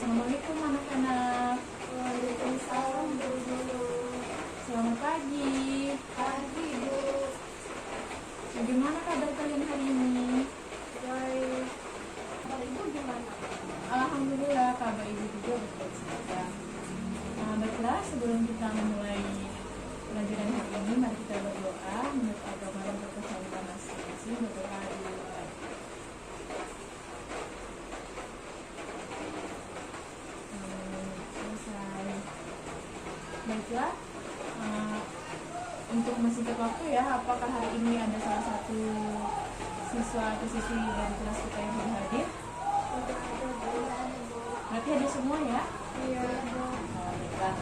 Assalamualaikum anak-anak. Waalaikumsalam Bu Guru. Selamat pagi. Pagi Bu. Bagaimana kabar kalian hari ini? Baik. Kabar Ibu gimana? Alhamdulillah kabar ibu juga baik saja. Baiklah, sebelum kita memulai pelajaran hari ini, mari kita berdoa menurut agama dan kepercayaan masing-masing. Berdoa dulu. Selesai. Baiklah, untuk mensingkat waktu ya, apakah hari ini ada salah satu siswa atau siswi dari kelas kita yang belum hadir? Udah ada Bu. Berarti ada semua ya? Iya Bu. Baiklah.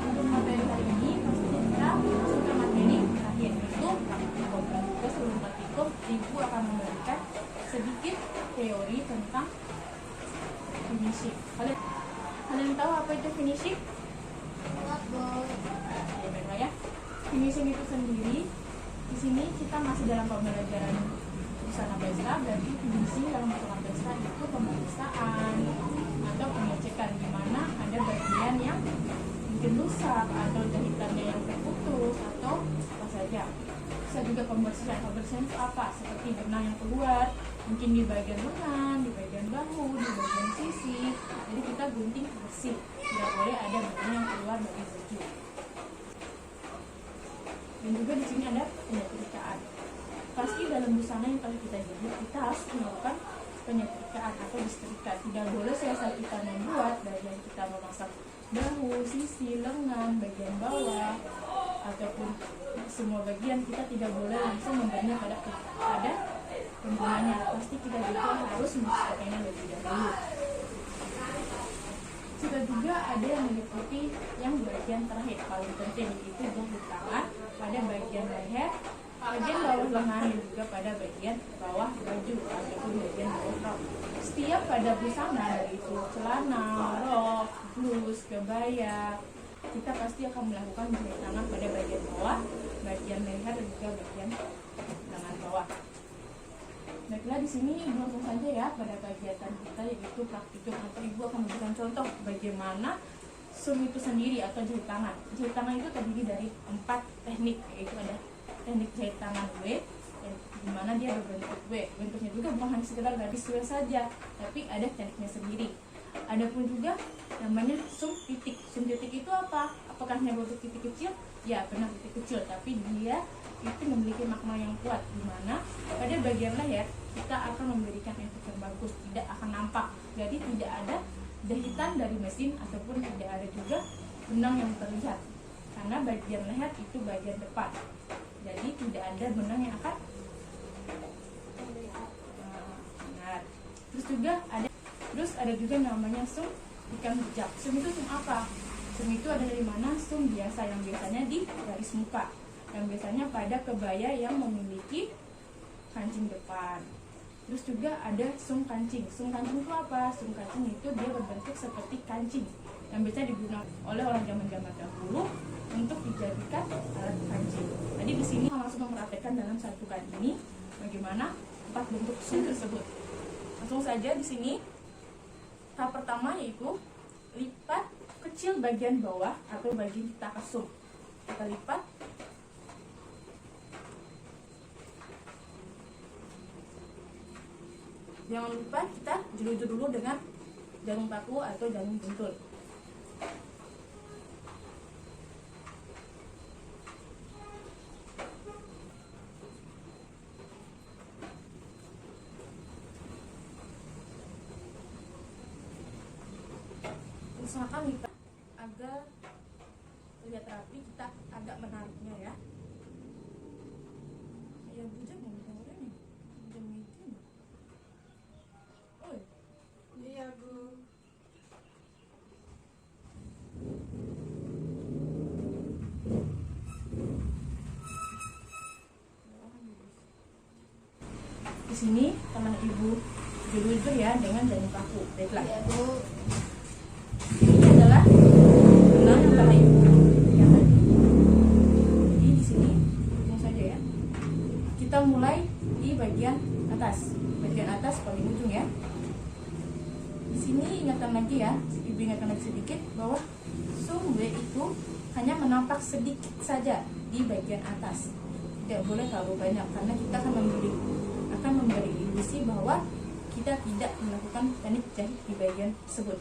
Untuk materi hari ini, pastinya kita masuk ke materi terakhir, yaitu praktikum. Dan juga sebelum praktikum, Ibu akan memberikan sedikit teori tentang finishing. Kalian tahu apa itu finishing? Enggak Bu. Ya, baiklah ya. Finishing itu sendiri, di sini kita masih dalam pembelajaran busana pesta. Berarti finishing dalam busana pesta itu pemeriksaan atau pengecekan, di mana ada bagian yang mungkin rusak atau jahitannya yang terputus atau apa saja. Bisa juga pembersihan. Pembersihan itu apa? Seperti benang yang keluar, mungkin di bagian lengan, di bagian bahu, di bagian sisi. Jadi kita gunting bersih. Tidak boleh ada benang yang keluar dari baju. Dan juga di sini ada penyetrkaan. Pasti dalam busana yang telah kita jahit, kita harus melakukan penyetrkaan atau disetrika. Tidak boleh selesai kita membuat, bagian kita memasang bahu, sisi, lengan, bagian bawah, ataupun semua bagian, kita tidak boleh langsung memberinya pada penggunanya. Pasti kita juga harus menyetrikanya lebih dahulu. Juga ada yang meliputi yang bagian terakhir paling penting, yaitu jahit tangan pada bagian leher, bagian bawah lengan, dan juga pada bagian bawah baju ataupun bagian bawah rok. Setiap pada busana, dari itu celana, rok, blus, kebaya, kita pasti akan melakukan jahit tangan pada bagian bawah, bagian leher, dan juga bagian lengan bawah. Baiklah, di sini langsung saja ya pada kegiatan kita, yaitu praktikum, atau Ibu akan memberikan contoh bagaimana sum itu sendiri atau jahit tangan. Jahit tangan itu terdiri dari 4 teknik, yaitu ada teknik jahit tangan W, di mana dia berbentuk W. Bentuknya juga bukan hanya sekedar garis W saja, tapi ada tekniknya sendiri. Adapun juga namanya sum titik. Sum titik itu apa? Apakah hanya bentuk titik kecil? Ya, benar, titik kecil, tapi dia itu memiliki makna yang kuat, di mana pada bagian leher kita akan memberikan efek yang bagus, tidak akan nampak. Jadi tidak ada jahitan dari mesin ataupun tidak ada juga benang yang terlihat, karena bagian leher itu bagian depan. Jadi tidak ada benang yang akan benar. Terus ada juga namanya sum ikan bijak. Sum itu sum apa? Sum itu ada dari mana? Sum biasa, yang biasanya di garis muka, yang biasanya pada kebaya yang memiliki kancing depan. Terus juga ada sum kancing. Sum kancing itu apa? Sum kancing itu dia berbentuk seperti kancing, yang biasa digunakan oleh orang zaman-zaman dahulu untuk dijadikan alat kancing. Jadi di sini langsung mempraktekkan dalam satukan ini bagaimana 4 bentuk sum tersebut. Langsung saja di sini. Tahap pertama yaitu lipat kecil bagian bawah atau bagian kita sum. Kita lipat. Jangan lupa kita jelujur dulu dengan jarum paku atau jarum pentul. Usahakan lipat agar terlihat rapi, kita agak menariknya ya. Ya, bujang mau bilang orang nih. Bujang itu. Iya Bu. Di sini telah Ibu jelujur ya dengan jarum paku. Baiklah. Iya Bu. Ini adalah benang yang telah Ibu lihat tadi. Jadi di sini langsung saja ya. Kita mulai di bagian atas paling ujung ya. Di sini ingatkan lagi ya, ibu ingatkan lagi sedikit bahwa sum W itu hanya menampak sedikit saja di bagian atas. Tidak boleh terlalu banyak karena kita akan memberi ilusi bahwa kita tidak melakukan teknik jahit di bagian tersebut.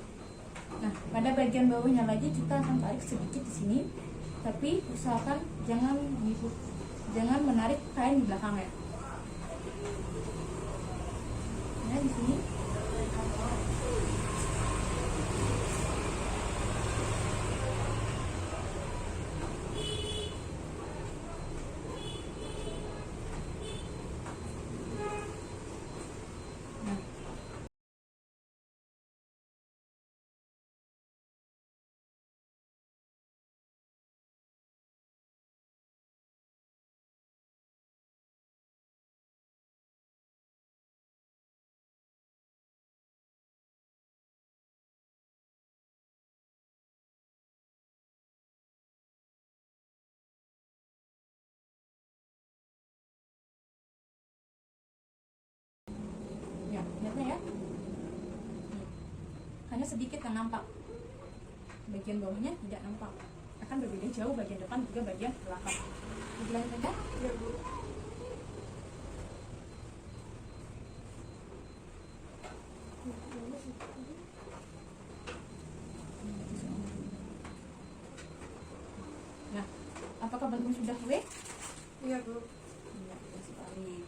Nah, pada bagian bawahnya lagi kita akan tarik sedikit di sini, tapi usahakan jangan menarik kain di belakangnya. Nah, di sini ya, lihatnya ya. Hanya sedikit yang nampak. Bagian bawahnya tidak nampak. Akan berbeda jauh bagian depan juga bagian belakang. Dilanjut aja. Iya, Bu. Nah, apakah bentuknya sudah W? Iya, Bu. Iya, betul sekali.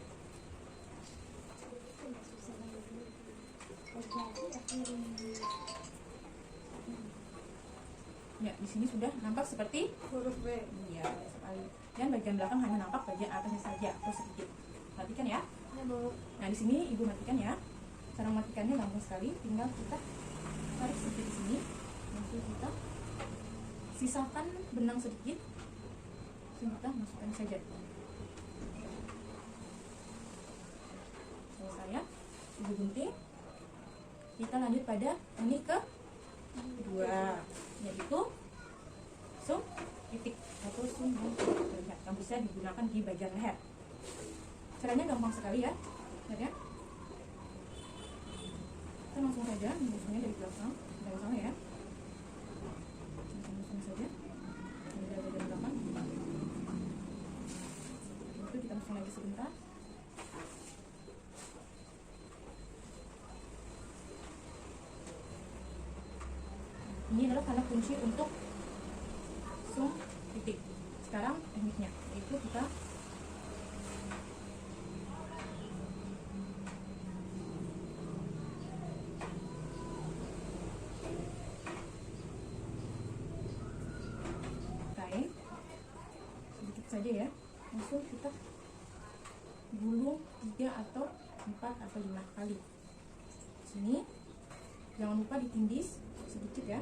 Ya, di sini sudah nampak seperti Huruf W. iya, betul sekali. Dan bagian belakang hanya nampak bagian atasnya saja atau sedikit. Perhatikan ya. Iya, Bu. Nah, di sini ibu matikan ya. Cara mematikannya gampang sekali, tinggal kita tarik sedikit di sini, langsung kita sisakan benang sedikit, langsung kita masukkan saja. Selesai ya, ibu gunting. Kita lanjut pada teknik kedua, yaitu sum titik atau sum yang terlihat yang bisa digunakan di bagian leher. Caranya gampang sekali ya, lihat ya. Kita langsung saja menyusunnya dari belakang, dari sana ya. Langsung saja dari bagian belakang. Itu kita masuk lagi sebentar. Ini adalah tanda kunci untuk sum titik. Sekarang tekniknya, yaitu kita kain sedikit saja ya, langsung kita gulung 3 atau 4 atau 5 kali. Sini jangan lupa ditindis sedikit ya.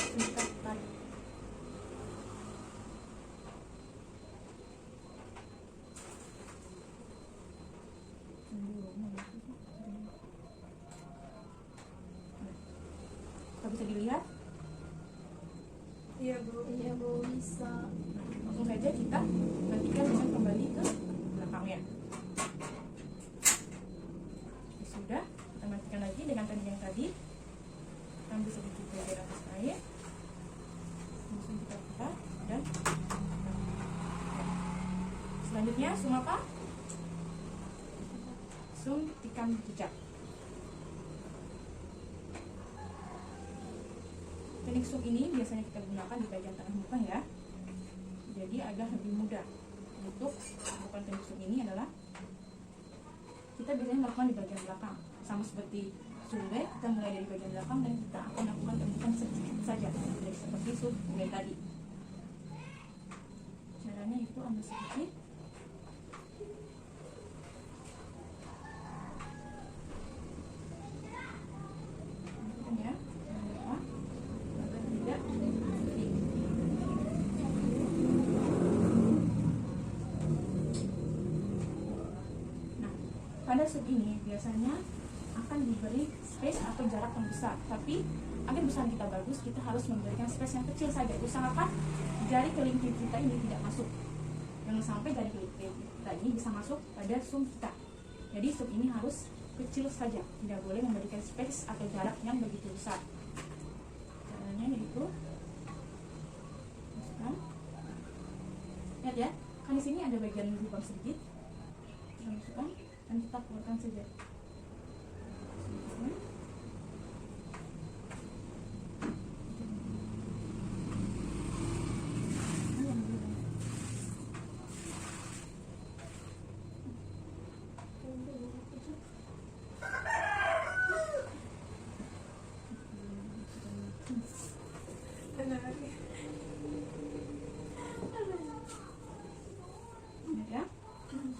Kita tarik. Nah, bisa dilihat. Iya, Bu. Iya, Bu, bisa. Langsung saja kita gantikan dengan kembali ke belakangnya. Oke, sudah, kita matikan lagi dengan teknik yang tadi. Kita ambil sedikit dari atas air, langsung kita buka dan selanjutnya sum apa? Sum tikam jejak. Teknik sum ini biasanya kita gunakan di bagian tengah muka ya, jadi agak lebih mudah untuk melakukan teknik sum ini adalah kita biasanya melakukan di bagian belakang, sama seperti sum W, kita mulai dari bagian belakang dan kita akan lakukan tembusan sedikit saja, seperti sum W tadi. Caranya itu ambil sedikit, ya, jangan lupa agar tidak sedikit. Nah, pada sub ini biasanya akan diberi space atau jarak yang besar, tapi agar besar kita bagus, kita harus memberikan space yang kecil saja. Usahakan jari kelingking kita ini tidak masuk, jangan sampai jari kelingking kita ini bisa masuk pada sum kita. Jadi sub ini harus kecil saja, tidak boleh memberikan space atau jarak yang begitu besar. Caranya yaitu masukkan, lihat ya, kan di sini ada bagian lubang sedikit, kita masukkan dan kita keluarkan saja. Ya,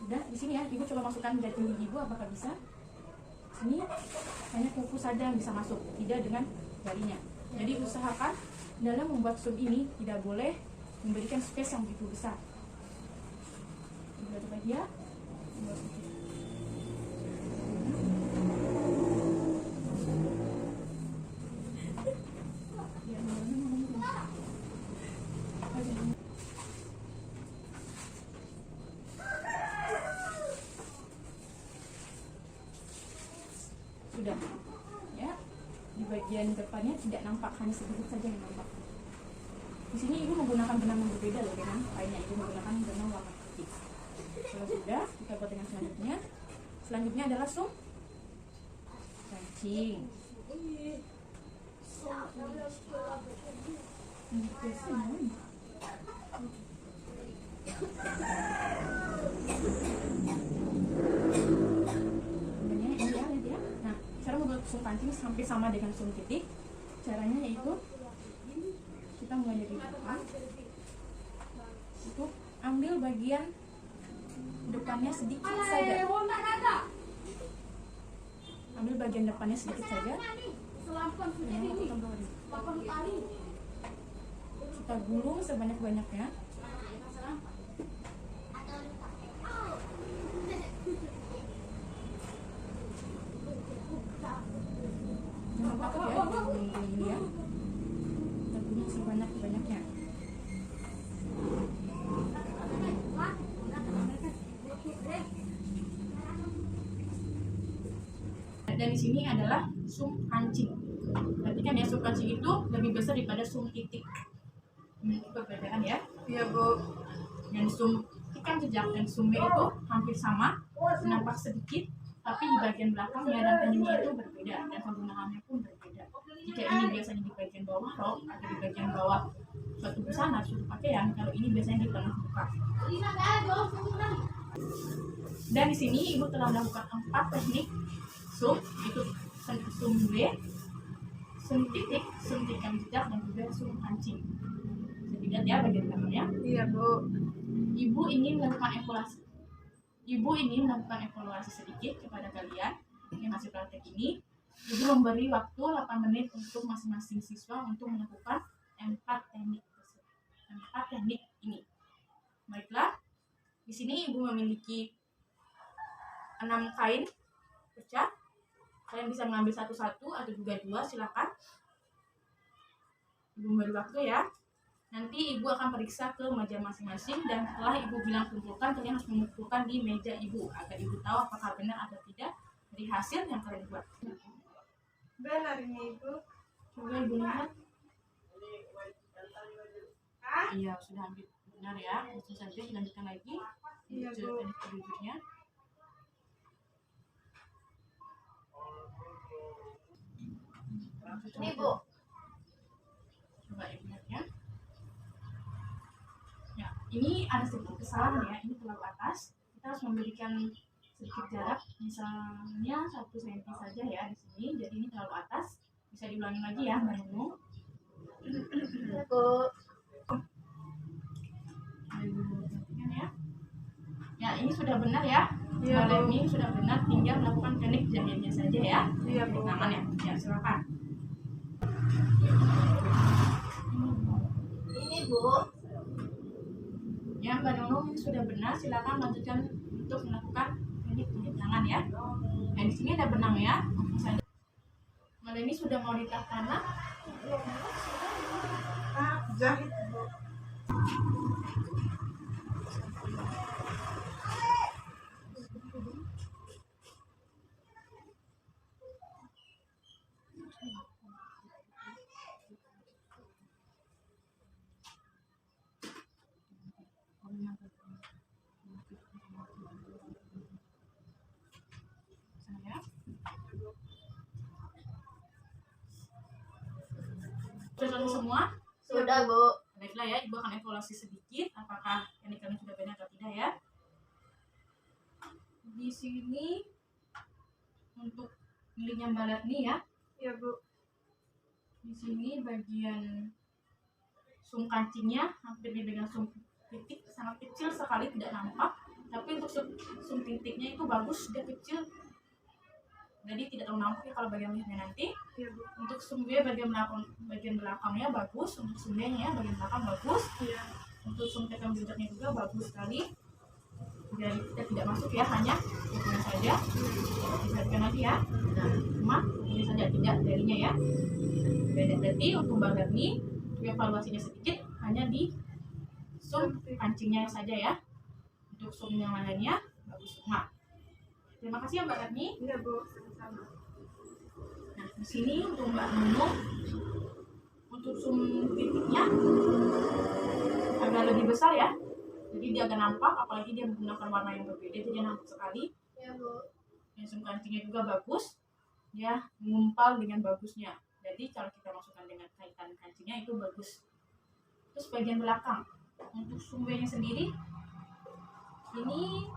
sudah di sini ya, ibu coba masukkan jari gigi ibu, apakah bisa? Sini hanya kuku saja yang bisa masuk, tidak dengan jarinya. Jadi usahakan dalam membuat sup ini tidak boleh memberikan space yang begitu besar. Ibu coba dia membuat sedikit. Sudah ya, di bagian depannya tidak nampak, hanya sedikit saja yang nampak. Di sini ibu menggunakan benang yang berbeda loh dengan lainnya, ibu menggunakan benang warna putih. Kalau sudah, kita buat dengan selanjutnya. Selanjutnya adalah sum kancing. Cara membuat sum kancing sampai sama dengan sum titik, caranya yaitu kita mulai dari depan, itu ambil bagian depannya sedikit saja, ambil bagian depannya sedikit saja, kita gulung sebanyak-banyaknya. Jangan takut ya, ini ya, kita gulung sebanyak-banyaknya. Dan di sini adalah sum kancing. Perhatikan ya, sum kancing itu lebih besar daripada sum titik. Ini perbedaan ya. Iya Bu. Dan sum ikan jejak dan sumbe itu hampir sama, nampak sedikit, tapi di bagian belakangnya dan tengahnya itu berbeda dan penggunaannya pun berbeda. Jika ini biasanya di bagian bawah rok atau di bagian bawah suatu busana, suatu pakaian, kalau ini biasanya di tengah muka. Dan di sini ibu telah melakukan 4 teknik sum, itu sum B, sum titik, sum ikan jejak, dan juga sum kancing. Bisa dilihat ya bagian belakangnya. Iya Bu. Ibu ingin melakukan evaluasi sedikit kepada kalian yang hasil praktek ini. Ibu memberi waktu 8 menit untuk masing-masing siswa untuk melakukan 4 teknik tersebut. 4 teknik ini. Baiklah, di sini ibu memiliki 6 kain pecah. Kalian bisa mengambil satu-satu atau juga 2, silakan. Ibu memberi waktu ya. Nanti ibu akan periksa ke meja masing-masing, dan setelah ibu bilang kumpulkan, kalian harus mengumpulkan di meja ibu agar ibu tahu apakah benar atau tidak dari hasil yang kalian buat. Benar ini Ibu. Coba ibu lihat. Iya, sudah ambil benar ya. Langsung saja dilanjutkan lagi. Iya, Ibu Bu. teknik berikutnya. Ini Bu. Coba ibu lihat ya. Ya, ini ada sedikit kesalahan ya. Ini terlalu atas. Kita harus memberikan sedikit jarak, misalnya 1 cm saja ya di sini. Jadi ini terlalu atas. Bisa diulangi lagi ya, Mbak Nunung. Iya Bu. Ya. Ya, ini sudah benar ya. Iya, Bu. Ini sudah benar, tinggal melakukan teknik jahitnya saja ya. Iya Bu. Tangan ya. Ya, silakan. Ini Bu. Ya, Mbak Nunung, ini sudah benar. Silakan lanjutkan untuk melakukan teknik jahit tangan ya. Nah, di sini ada benang ya. Langsung saja. Mbak ini sudah mau ditarik tanah. Jahit Bu. Sudah semua? Sudah, Bu. Baiklah ya, Ibu akan evaluasi sedikit apakah ini kalian sudah benar atau tidak ya. Di sini untuk miliknya Mbak Latni ya. Iya, Bu. Di sini bagian sum kancingnya hampir dengan sum titik, sangat kecil sekali, tidak nampak. Tapi untuk sum titiknya itu bagus, dia kecil, jadi tidak terlalu nampak ya kalau bagian lehernya nanti. Iya, Bu. Untuk sum B bagian belakangnya bagus, untuk sum B-nya bagian belakang bagus. Iya. Untuk sum tekam jutaknya juga bagus sekali. Dan kita tidak masuk ya, hanya ini saja. Diperhatikan lagi ya. Nah, cuma ini saja, tidak darinya ya. Beda berarti untuk Mbak Garni, evaluasinya sedikit hanya di sum kancingnya saja ya. Untuk sum yang lainnya bagus semua. Terima kasih ya Mbak Garni. Iya, Bu. Sama-sama. Nah, di sini untuk Mbak Nunung, untuk sum titiknya agak lebih besar ya. Jadi dia agak nampak, apalagi dia menggunakan warna yang berbeda, jadi dia nampak sekali. Iya, Bu. Dan sum kancingnya juga bagus, dia mengumpal dengan bagusnya. Jadi kalau kita masukkan dengan kaitan kancingnya itu bagus. Terus bagian belakang, untuk sum B-nya sendiri, ini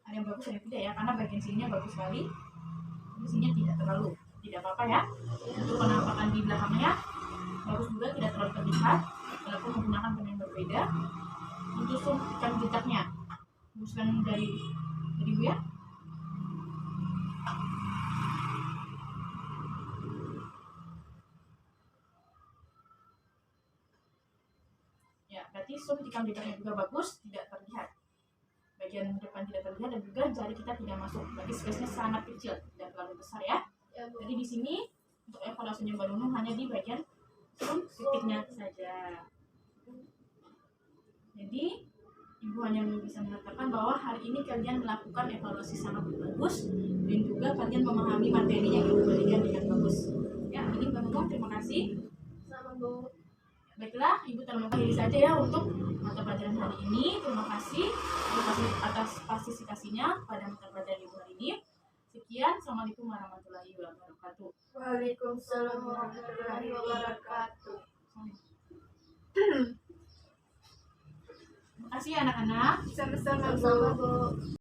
ada yang bagus ada yang tidak ya, karena bagian sininya bagus sekali, di sininya tidak terlalu, tidak apa-apa ya. Untuk penampakan di belakangnya bagus juga, tidak terlalu terlihat, walaupun menggunakan benang yang berbeda. Untuk sum ikan jejaknya, buskan dari Bu ya. Ya, berarti sum ikan jejaknya juga bagus, tidak terlihat. Bagian depan tidak terlihat dan juga jari kita tidak masuk. Berarti space-nya sangat kecil, tidak terlalu besar ya. Iya, Bu. Jadi di sini untuk evaluasinya Mbak Nunung hanya di bagian sum titiknya saja. Jadi Ibu hanya bisa mengatakan bahwa hari ini kalian melakukan evaluasi sangat bagus dan juga kalian memahami materi yang Ibu berikan dengan bagus. Ya, ini Mbak Nunung, terima kasih. Sama, Bu. Baiklah, Ibu terima kasih saja ya untuk mata pelajaran hari ini. Terima kasih atas partisipasinya pada mata pelajaran Ibu hari ini. Sekian, Assalamualaikum warahmatullahi wabarakatuh. Waalaikumsalam warahmatullahi wabarakatuh. Terima kasih anak-anak. Sama-sama, Bu.